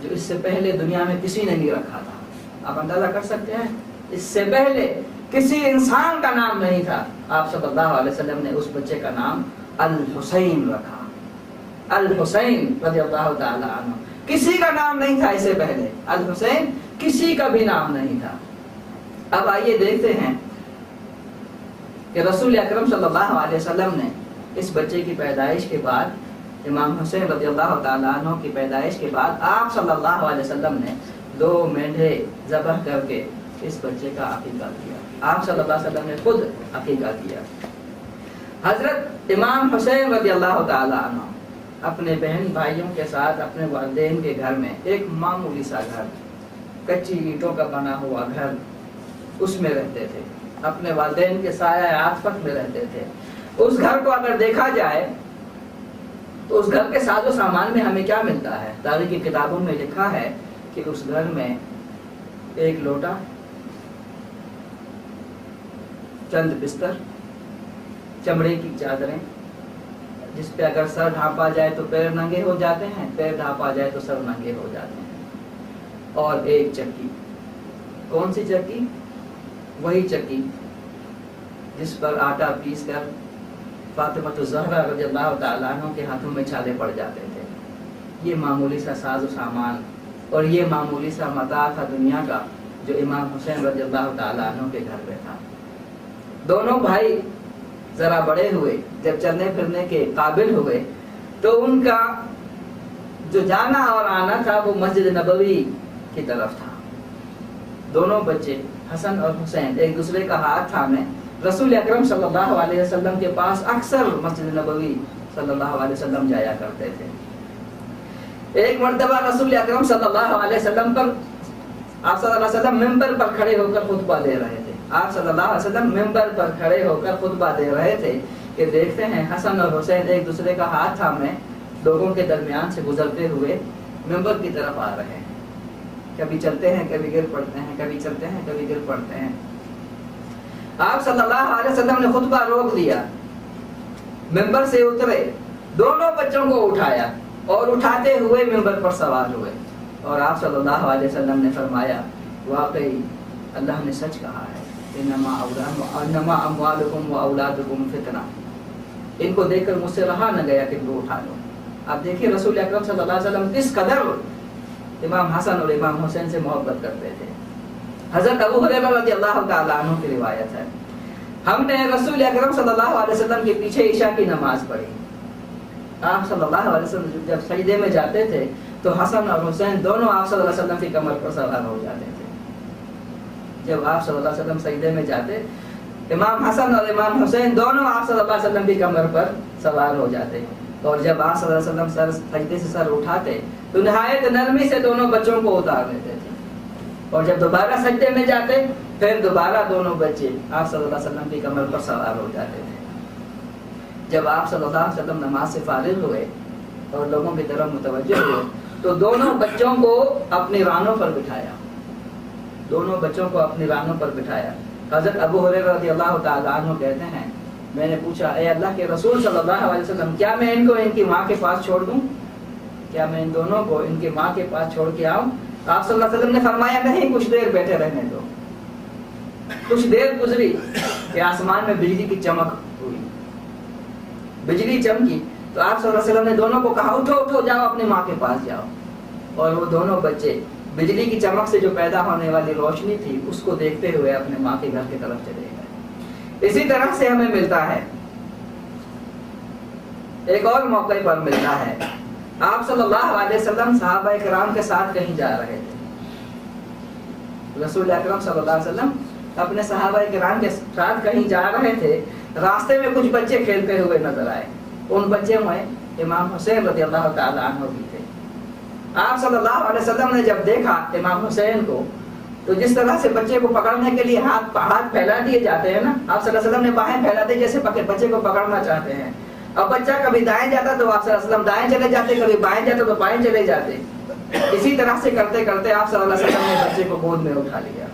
جو اس سے پہلے دنیا میں کسی نے نہیں رکھا تھا. آپ اندازہ کر سکتے ہیں اس سے پہلے کسی انسان کا نام نہیں تھا. آپ صلی اللہ علیہ وسلم نے اس بچے کا نام الحسین رکھا. الحسین رضی اللہ تعالی عنہ. کسی کا نام نہیں تھا اس سے پہلے. الحسین کسی کا بھی نام نہیں تھا. اب آئیے دیکھتے ہیں کہ رسول اکرم صلی اللہ علیہ وسلم نے اس بچے کی پیدائش کے بعد، امام حسین رضی اللہ تعالیٰ عنہ کی پیدائش کے بعد، آپ صلی اللہ علیہ وسلم نے 2 مینڈھے ذبح کر کے اس بچے کا عقیقہ کیا. آپ صلی اللہ علیہ وسلم نے خود عقیقہ کیا. حضرت امام حسین رضی اللہ تعالیٰ عنہ اپنے بہن بھائیوں کے ساتھ اپنے والدین کے گھر میں، ایک معمولی سا گھر، کچی اینٹوں کا بنا ہوا گھر، اس میں رہتے تھے. اپنے والدین کے سایہ عاطفت میں رہتے تھے. اس گھر کو اگر دیکھا جائے تو اس گھر کے ساز و سامان میں ہمیں کیا ملتا ہے؟ تاریخ کی کتابوں میں لکھا ہے کہ اس گھر میں ایک لوٹا، چند بستر، چمڑے کی چادریں جس پہ اگر سر ڈھانپا جائے تو پیر ننگے ہو جاتے ہیں، پیر ڈھانپا جائے تو سر ننگے ہو جاتے ہیں، اور ایک چکی. کون سی چکی؟ وہی چکی جس پر آٹا پیس کر فاطمہ الزہرا رضی اللہ تعالیٰ عنہ کے ہاتھوں میں چھالے پڑ جاتے تھے. یہ معمولی سا ساز و سامان اور یہ معمولی سا متاع تھا دنیا کا جو امام حسین رضی اللہ تعالیٰ عنہ کے گھر پہ تھا. دونوں بھائی ذرا بڑے ہوئے، جب چلنے پھرنے کے قابل ہوئے تو ان کا جو جانا اور آنا تھا وہ مسجد نبوی کی طرف تھا. دونوں بچے حسن اور حسین ایک دوسرے کا ہاتھ تھامے رسول اکرم صلی اللہ علیہ وسلم کے پاس اکثر مسجد نبوی صلی اللہ علیہ وسلم جایا کرتے تھے. ایک مرتبہ رسول اکرم صلی اللہ علیہ وسلم پر آپ صلی اللہ علیہ وسلم ممبر پر کھڑے ہو کر خطبہ دے رہے تھے. آپ صلی اللہ علیہ وسلم ممبر پر کھڑے ہو کر خطبہ دے رہے تھے کہ دیکھتے ہیں حسن اور حسین ایک دوسرے کا ہاتھ تھامے لوگوں کے درمیان سے گزرتے ہوئے ممبر کی طرف آ رہے ہیں. کبھی چلتے ہیں، کبھی گر پڑتے ہیں، کبھی چلتے ہیں، کبھی گر پڑتے ہیں. آپ صلی اللہ علیہ وسلم نے خطبہ روک دیا، ممبر سے اترے، دونوں بچوں کو اٹھایا اور اٹھاتے ہوئے ممبر پر سوار ہوئے، اور آپ صلی اللہ علیہ وسلم نے فرمایا واقعی اللہ نے سچ کہا ہے، انما اموالکم و اولادکم فتنہ. ان کو دیکھ کر مجھ سے رہا نہ گیا کہ ان کو اٹھا لو. آپ دیکھیے رسول اکرم صلی اللہ علیہ وسلم کس قدر امام حسن اور امام حسین سے محبت کرتے تھے. حضرت ابو ہریرہ رضی اللہ تعالیٰ عنہ کی روایت ہے، ہم نے رسول اکرم صلی اللہ علیہ وسلم کے پیچھے عشاء کی نماز پڑھی. آپ صلی اللہ علیہ وسلم جب سجدے میں جاتے تھے تو حسن اور حسین دونوں آپ صلی اللہ علیہ وسلم کی کمر پر سوار ہو جاتے تھے. جب آپ صلی اللہ علیہ وسلم سجدے میں جاتے، امام حسن اور امام حسین دونوں آپ صلی اللہ علیہ وسلم کی کمر پر سوار ہو جاتے، اور جب آپ صلی اللہ علیہ وسلم سجدے سے سر اٹھاتے تو نہایت نرمی سے دونوں بچوں کو اتار لیتے تھے، اور جب دوبارہ سجدے میں جاتے پھر دوبارہ دونوں بچے آپ صلی اللہ علیہ وسلم کی کمر پر سوار ہو جاتے تھے. جب آپ صلی اللہ علیہ وسلم نماز سے فارغ ہوئے اور لوگوں کی طرف متوجہ ہوئے تو دونوں بچوں کو اپنی رانوں پر بٹھایا، دونوں بچوں کو اپنی رانوں پر بٹھایا. حضرت ابو ہریرہ رضی اللہ تعالیٰ عنہ کہتے ہیں میں نے پوچھا اے اللہ کے رسول صلی اللہ علیہ وسلم کیا میں ان کو ان کی ماں کے پاس چھوڑ دوں؟ کیا میں ان دونوں کو ان کی ماں کے پاس چھوڑ کے آؤں؟ آپ صلی اللہ علیہ وسلم نے فرمایا نہیں، کچھ دیر بیٹھے رہنے دو. کچھ دیر گزری کہ آسمان میں بجلی کی چمک ہوئی، بجلی چمکی تو آپ صلی اللہ علیہ وسلم نے دونوں کو کہا اٹھو اٹھو جاؤ اپنی ماں کے پاس جاؤ. اور وہ دونوں بچے بجلی کی چمک سے جو پیدا ہونے والی روشنی تھی اس کو دیکھتے ہوئے اپنے ماں کے گھر کی طرف چلے گئے. اسی طرح سے ہمیں ملتا ہے، ایک اور موقع پر ملتا ہے، آپ صلی اللہ علیہ وسلم صحابہ کرام کے ساتھ کہیں جا رہے تھے. رسول اکرم صلی اللہ علیہ وسلم اپنے صحابہ کرام کے ساتھ کہیں جا رہے تھے. راستے میں کچھ بچے کھیلتے ہوئے نظر آئے. ان بچوں میں امام حسین رضی اللہ تعالیٰ عنہ بھی تھے. آپ صلی اللہ علیہ وسلم نے جب دیکھا امام حسین کو تو جس طرح سے بچے کو پکڑنے کے لیے ہاتھ پھیلا دیے جاتے ہیں نا، آپ صلی اللہ علیہ وسلم نے باہیں پھیلا دی جیسے بچے کو پکڑنا چاہتے ہیں. اب بچہ کبھی دائیں جاتا تو آپ صلی اللہ علیہ وسلم دائیں چلے جاتے، کبھی بائیں جاتا تو بائیں چلے جاتے. اسی طرح سے کرتے کرتے آپ صلی اللہ علیہ وسلم نے بچے کو گود میں اٹھا لیا.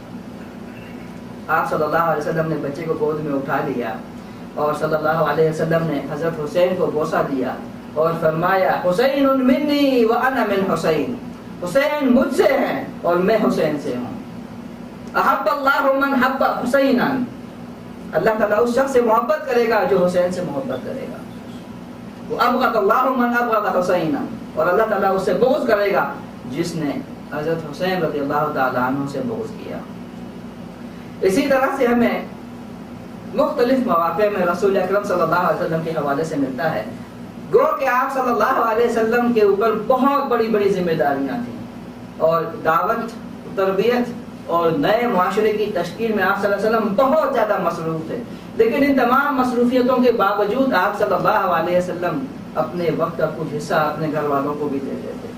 آپ صلی اللہ علیہ وسلم نے بچے کو گود میں اٹھا لیا اور صلی اللہ علیہ وسلم نے حضرت حسین کو بوسہ دیا اور فرمایا حسین منی وانا من حسین، حسین مجھ سے ہیں اور میں حسین سے ہوں. احب اللہ من حب حسینا، اللہ تعالیٰ اس شخص سے محبت کرے گا جو حسین سے محبت کرے گا. وابغض اللہ من ابغض حسینا، اور اللہ تعالیٰ اس سے بغض کرے گا جس نے حضرت حسین رضی اللہ تعالیٰ عنہ سے بغض کیا. اسی طرح سے ہمیں مختلف مواقع میں رسول اکرم صلی اللہ علیہ وسلم کے حوالے سے ملتا ہے. گو کہ آپ صلی اللہ علیہ وسلم کے اوپر بہت بڑی بڑی ذمہ داریاں تھیں، اور دعوت، تربیت اور نئے معاشرے کی تشکیل میں آپ صلی اللہ علیہ وسلم بہت زیادہ مصروف تھے. لیکن ان تمام مصروفیتوں کے باوجود آپ صلی اللہ علیہ وسلم اپنے وقت کا کچھ حصہ اپنے گھر والوں کو بھی دیتے تھے،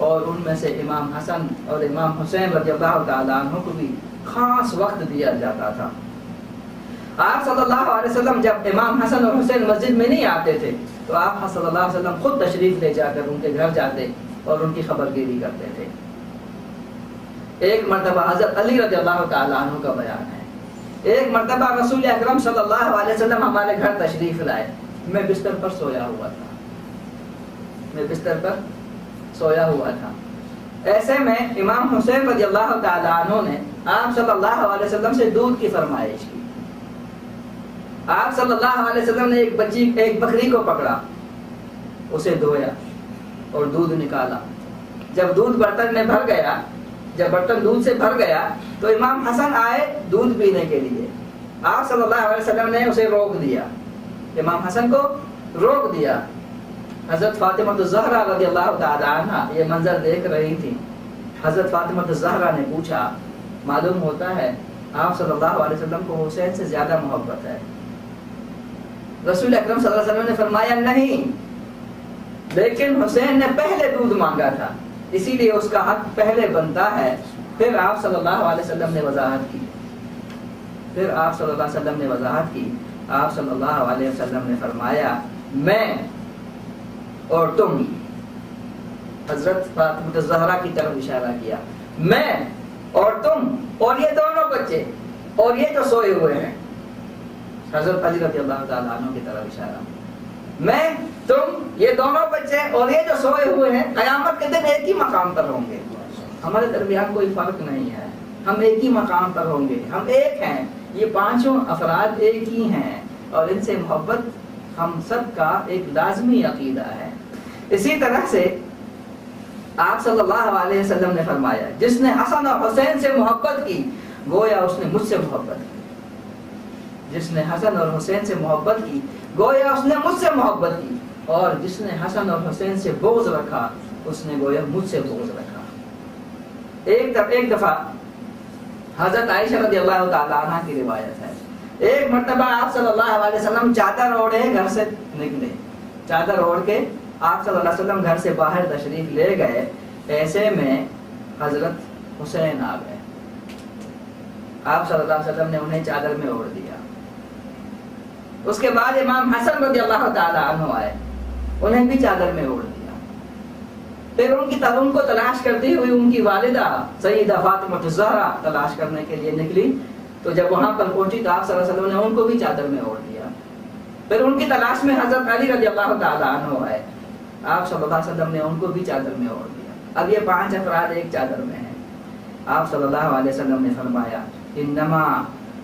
اور ان میں سے امام حسن اور امام حسین رضی اللہ تعالیٰ عنہ کو بھی خاص وقت دیا جاتا تھا. آپ صلی اللہ علیہ وسلم جب امام حسن اور حسین مسجد میں نہیں آتے تھے تو آپ صلی اللہ علیہ وسلم خود تشریف لے جا کر ان کے گھر جاتے اور ان کی خبر گیری کرتے تھے. ایک مرتبہ حضرت علی رضی اللہ تعالیٰ عنہ کا بیان ہے، ایک مرتبہ رسول اکرم صلی اللہ علیہ وسلم ہمارے گھر تشریف لائے. میں بستر پر سویا ہوا تھا. ایسے میں امام حسین رضی اللہ تعالیٰ عنہ نے آپ صلی اللہ علیہ وسلم سے دودھ کی فرمائش کی. آپ صلی اللہ علیہ وسلم نے ایک بکری کو پکڑا، اسے دھویا اور دودھ نکالا. جب دودھ برتن میں بھر گیا، جب برتن دودھ سے بھر گیا تو امام حسن آئے دودھ پینے کے لیے. آپ صلی اللہ علیہ وسلم نے اسے روک دیا، امام حسن کو روک دیا. حضرت فاطمہ الزہرا رضی اللہ تعالی عنہ یہ منظر دیکھ رہی تھی. حضرت فاطمہ الزہرا نے پوچھا، معلوم ہوتا ہے آپ صلی اللہ علیہ وسلم کو حسین سے زیادہ محبت ہے. رسول اکرم صلی اللہ علیہ وسلم نے فرمایا نہیں، لیکن حسین نے پہلے دودھ مانگا تھا، اسی لیے اس کا حق پہلے بنتا ہے. پھر آپ صلی اللہ علیہ وسلم نے وضاحت کی، آپ صلی اللہ علیہ وسلم نے فرمایا میں اور تم، حضرت فاطمہ الزہرا کی طرف اشارہ کیا، میں اور تم اور یہ دونوں بچے اور یہ جو سوئے ہوئے ہیں، حضرت علی رضی اللہ تعالیٰ عنہ کی طرف اشارہ، میں، تم، یہ دونوں بچے اور یہ جو سوئے ہوئے ہیں قیامت کے دن ایک ہی مقام پر ہوں گے. ہمارے درمیان کوئی فرق نہیں ہے، ہم ایک ہی مقام پر ہوں گے، ہم ایک ہیں. یہ پانچوں افراد ایک ہی ہیں اور ان سے محبت ہم سب کا ایک لازمی عقیدہ ہے. اسی طرح سے آپ صلی اللہ علیہ وسلم نے فرمایا جس نے حسن اور حسین سے محبت کی گویا اس نے مجھ سے محبت کی. جس نے حسن اور حسین سے محبت کی گویا اس نے مجھ سے محبت کی، اور جس نے حسن اور حسین سے بغض رکھا اس نے گویا مجھ سے بغض رکھا. ایک دفعہ حضرت عائشہ رضی اللہ تعالیٰ عنہ کی روایت ہے، ایک مرتبہ آپ صلی اللہ علیہ وسلم چادر اوڑھے گھر سے نکلے، چادر اوڑھ کے آپ صلی اللہ علیہ وسلم گھر سے باہر تشریف لے گئے. ایسے میں حضرت حسین آ گئے. آپ صلی اللہ علیہ وسلم نے انہیں چادر میں اوڑھ دیا. اس کے بعد امام حسن رضی اللہ تعالیٰ عنہ آئے، انہیں بھی چادر میں اوڑھ دیا. پھر ان کو تلاش کرتی ہوئی ان کی والدہ سیدہ فاطمہ الزہرا تلاش کرنے کے لیے نکلی. تو جب وہاں پر پہنچی تو آپ صلی اللہ علیہ وسلم نے ان کو بھی چادر میں اوڑھ دیا. پھر ان کی تلاش میں حضرت علی رضی اللہ تعالیٰ عنہ آئے، آپ صلی اللہ علیہ وسلم نے ان کو بھی چادر میں اوڑھ دیا. اب یہ 5 افراد ایک چادر میں ہیں. آپ صلی اللہ علیہ وسلم نے فرمایا انما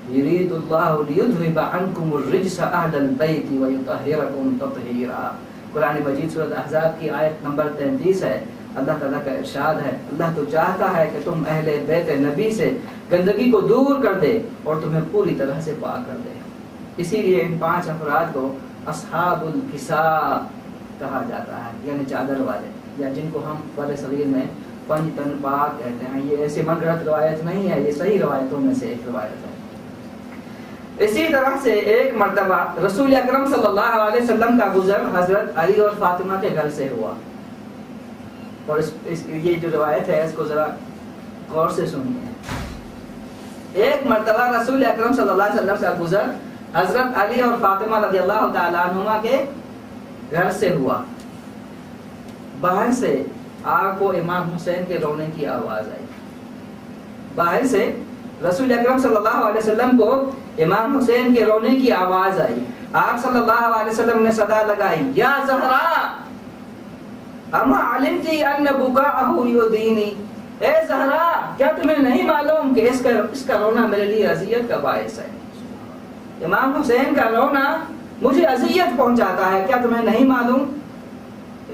یرید اللہ لیذھب عنکم الرجس اہل البیت ویطہرکم تطہیرا. قرآن مجید سورۃ احزاب کی آیت نمبر 33 ہے. اللہ تعالیٰ کا ارشاد ہے، اللہ تو چاہتا ہے کہ تم اہل بیت نبی سے گندگی کو دور کر دے اور تمہیں پوری طرح سے پاک کر دے. اسی لیے ان 5 افراد کو اصحاب الکساء کہا جاتا ہے، یعنی چادر والے، یا جن کو ہم بر صغیر میں پنج تن پاک کہتے ہیں. یہ ایسی من گھڑت روایت نہیں ہے، یہ صحیح روایتوں میں سے ایک روایت ہے. اسی طرح سے ایک مرتبہ رسول اکرم صلی اللہ علیہ وسلم کا گزر حضرت علی اور فاطمہ کے گھر سے ہوا. اور یہ جو روایت ہے اس کو ذرا غور سے سنیے. ایک مرتبہ رسول اکرم صلی اللہ علیہ وسلم کا گزر حضرت علی اور فاطمہ رضی اللہ تعالیٰ عنہما کے گھر سے ہوا. باہر سے آپ کو امام حسین کے رونے کی آواز آئی. باہر سے رسول اکرم صلی اللہ علیہ وسلم کو امام حسین کے رونے کی آواز آئی. آپ صلی اللہ علیہ وسلم نے صدا لگائی یا زہرا. اما علمتی ان بکاءہ یؤذینی، اے زہرا کیا تمہیں نہیں معلوم کہ اس کا رونا میرے لیے اذیت کا باعث ہے؟ امام حسین کا رونا مجھے اذیت پہنچاتا ہے، کیا تمہیں نہیں معلوم؟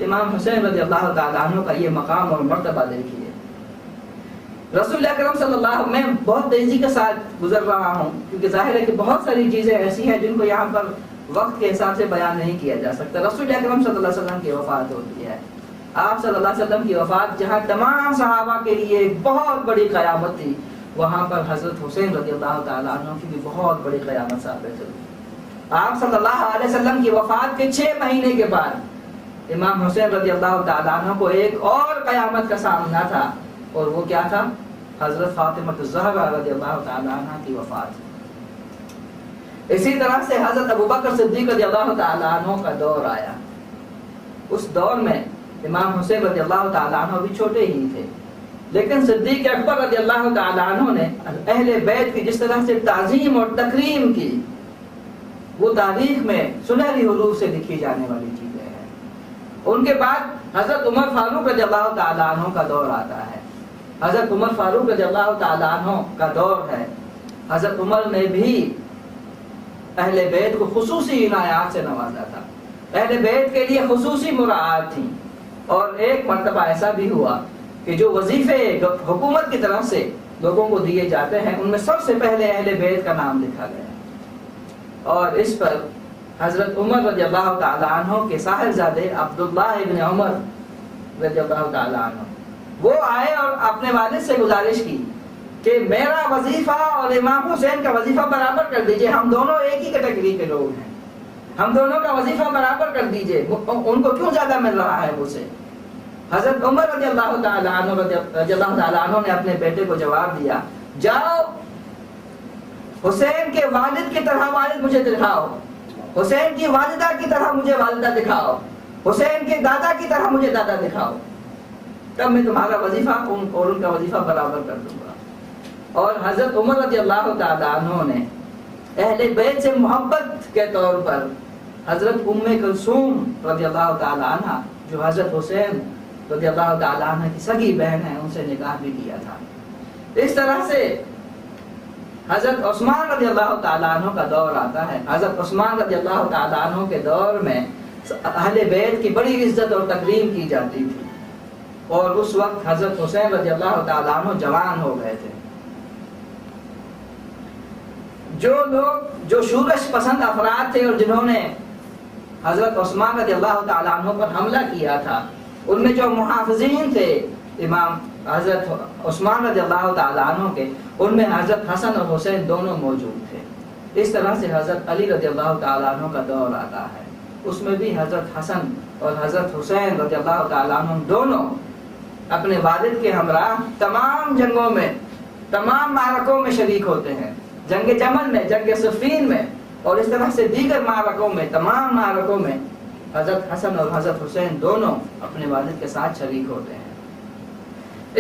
امام حسین رضی اللہ تعالیٰ عنہ کا یہ مقام اور مرتبہ دیکھیے۔ رسول اکرم صلی اللہ علیہ وسلم، میں بہت تیزی کے ساتھ گزر رہا ہوں کیونکہ ظاہر ہے کہ بہت ساری چیزیں ایسی ہیں جن کو یہاں پر وقت کے حساب سے بیان نہیں کیا جا سکتا۔ رسول اکرم صلی اللہ علیہ وسلم کی وفات ہوتی ہے، آپ صلی اللہ علیہ وسلم کی وفات جہاں تمام صحابہ کے لیے ایک بہت بڑی قیامت تھی، وہاں پر حضرت حسین رضی اللہ تعالیٰ عنہ کی بھی بہت بڑی قیامت ثابت ہوئی۔ آپ صلی اللہ علیہ وسلم کی وفات کے 6 مہینے کے بعد امام حسین رضی اللہ تعالیٰ عنہ کو ایک اور قیامت کا سامنا تھا، اور وہ کیا تھا؟ حضرت فاطمہ الزہرا رضی اللہ تعالیٰ عنہ کی وفات۔ اسی طرح سے حضرت ابوبکر صدیق رضی اللہ تعالیٰ عنہ کا دور آیا۔ اس دور میں امام حسین رضی اللہ تعالیٰ عنہ بھی چھوٹے ہی تھے، لیکن صدیق اکبر رضی اللہ تعالیٰ عنہ نے اہل بیت کی جس طرح سے تعظیم اور تکریم کی، وہ تاریخ میں سنہری حروف سے لکھی جانے والی چیزیں ہیں۔ ان کے بعد حضرت عمر فاروق رضی اللہ تعالیٰ عنہ کا دور آتا ہے۔ حضرت عمر فاروق رضی اللہ تعالیٰ عنہ کا دور ہے۔ حضرت عمر نے بھی اہل بیت کو خصوصی عنایات سے نوازا تھا، اہل بیت کے لیے خصوصی مراعات تھیں، اور ایک مرتبہ ایسا بھی ہوا کہ جو وظیفے حکومت کی طرف سے لوگوں کو دیے جاتے ہیں ان میں سب سے پہلے اہل بیت کا نام لکھا گیا، اور اس پر حضرت عمر رضی اللہ تعالیٰ عنہ کے صاحبزادے عبداللہ ابن عمر رضی اللہ تعالیٰ عنہ وہ آئے اور اپنے والد سے گزارش کی کہ میرا وظیفہ اور امام حسین کا وظیفہ برابر کر دیجئے، ہم دونوں ایک ہی کیٹیگری کے لوگ ہیں، ہم دونوں کا وظیفہ برابر کر دیجئے، ان کو کیوں زیادہ مل رہا ہے مجھ سے؟ حضرت عمر رضی اللہ تعالیٰ عنہ نے اپنے بیٹے کو جواب دیا، جاؤ حسین کے والد کی طرح والد مجھے دکھاؤ، حسین کی والدہ کی طرح مجھے والدہ دکھاؤ، حسین کے دادا کی طرح مجھے دادا دکھاؤ، تب میں تمہارا وظیفہ اور ان کا وظیفہ برابر کر دوں گا۔ اور حضرت عمر رضی اللہ تعالیٰ عنہ نے اہل بیت سے محبت کے طور پر حضرت ام کلثوم رضی اللہ تعالیٰ عنہ جو حضرت حسین رضی اللہ تعالیٰ عنہ کی سگی بہن ہے ان سے نکاح بھی کیا تھا۔ اس طرح سے حضرت عثمان رضی اللہ تعالیٰ عنہ کا دور آتا ہے۔ حضرت عثمان رضی اللہ تعالیٰ عنہ کے دور میں اہل بیت کی بڑی عزت اور تکریم کی جاتی تھی، اور اس وقت حضرت حسین رضی اللہ تعالیٰ عنہ جوان ہو گئے تھے۔ جو لوگ جو شورش پسند افراد تھے اور جنہوں نے حضرت عثمان رضی اللہ تعالیٰ عنہ پر حملہ کیا تھا، ان میں جو محافظین تھے امام حضرت عثمان رضی اللہ تعالیٰ عنہ کے، ان میں حضرت حسن اور حسین دونوں موجود تھے۔ اس طرح سے حضرت علی رضی اللہ تعالیٰ عنہ کا دور آتا ہے، اس میں بھی حضرت حسن اور حضرت حسین رضی اللہ تعالیٰ عنہ دونوں اپنے والد کے ہمراہ تمام جنگوں میں، تمام معرکوں میں شریک ہوتے ہیں، جنگ جمل میں، جنگ صفین میں، اور اس طرح سے دیگر معرکوں میں، تمام معرکوں میں حضرت حسن اور حضرت حسین دونوں اپنے والد کے ساتھ شریک ہوتے ہیں۔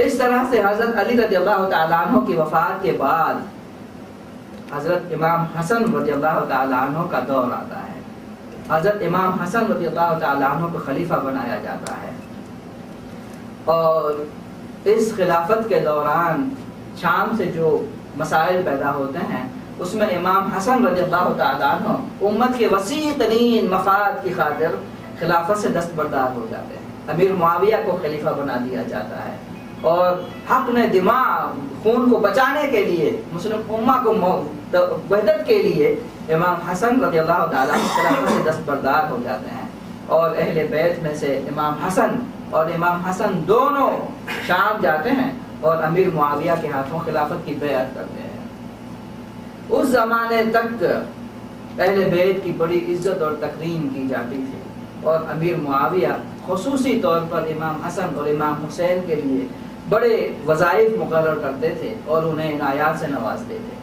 اس طرح سے حضرت علی رضی اللہ تعالیٰ عنہ کی وفات کے بعد حضرت امام حسن رضی اللہ تعالیٰ عنہ کا دور آتا ہے۔ حضرت امام حسن رضی اللہ تعالیٰ عنہ کو خلیفہ بنایا جاتا ہے، اور اس خلافت کے دوران شام سے جو مسائل پیدا ہوتے ہیں اس میں امام حسن رضی اللہ تعالیٰ عنہ امت کے وسیع ترین مفاد کی خاطر خلافت سے دستبردار ہو جاتے ہیں۔ امیر معاویہ کو خلیفہ بنا دیا جاتا ہے، اور حق نے دماء خون کو بچانے کے لیے، مسلم امہ کو وحدت کے لیے امام حسن رضی اللہ تعالیٰ عنہ خلافت سے دستبردار ہو جاتے ہیں، اور اہل بیت میں سے امام حسن اور امام حسن دونوں شام جاتے ہیں اور امیر معاویہ کے ہاتھوں خلافت کی بیعت کرتے ہیں۔ اس زمانے تک اہل بیت کی بڑی عزت اور تکریم کی جاتی تھی، اور امیر معاویہ خصوصی طور پر امام حسن اور امام حسین کے لیے بڑے وظائف مقرر کرتے تھے اور انہیں عنایات سے نوازتے تھے۔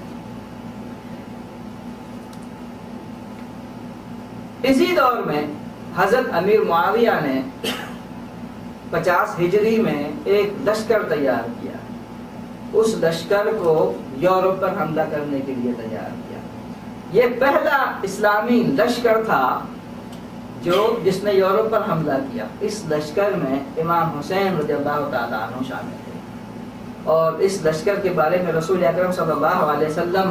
اسی دور میں حضرت امیر معاویہ نے 50 ہجری میں ایک لشکر تیار کیا، اس لشکر کو یورپ پر حملہ کرنے کے لیے تیار کیا۔ یہ پہلا اسلامی لشکر تھا جس نے یورپ پر حملہ کیا، اس لشکر میں امام حسین رضی اللہ تعالیٰ عنہ شامل تھے، اور اس لشکر کے بارے میں رسول اکرم صلی اللہ علیہ وسلم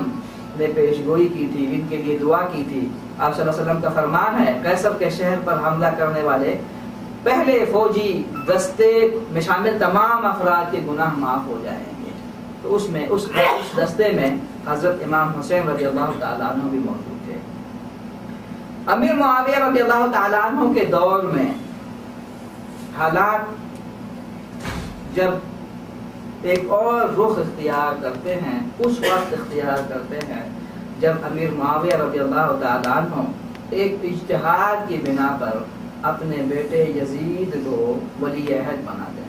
نے پیشگوئی کی تھی، ان کے لیے دعا کی تھی۔ آپ صلی اللہ علیہ وسلم کا فرمان ہے قیصر کے شہر پر حملہ کرنے والے پہلے فوجی دستے میں شامل تمام افراد کے گناہ معاف ہو جائیں گے۔ تو اس دستے میں حضرت امام حسین رضی اللہ تعالیٰ عنہ بھی موجود تھے۔ امیر معاویہ رضی اللہ تعالیٰ عنہ کے دور میں حالات جب ایک اور رخ اختیار کرتے ہیں، اس وقت اختیار کرتے ہیں جب امیر معاویہ رضی اللہ تعالیٰ عنہ ایک اجتہاد کی بنا پر اپنے بیٹے یزید کو ولی عہد بنا دیں۔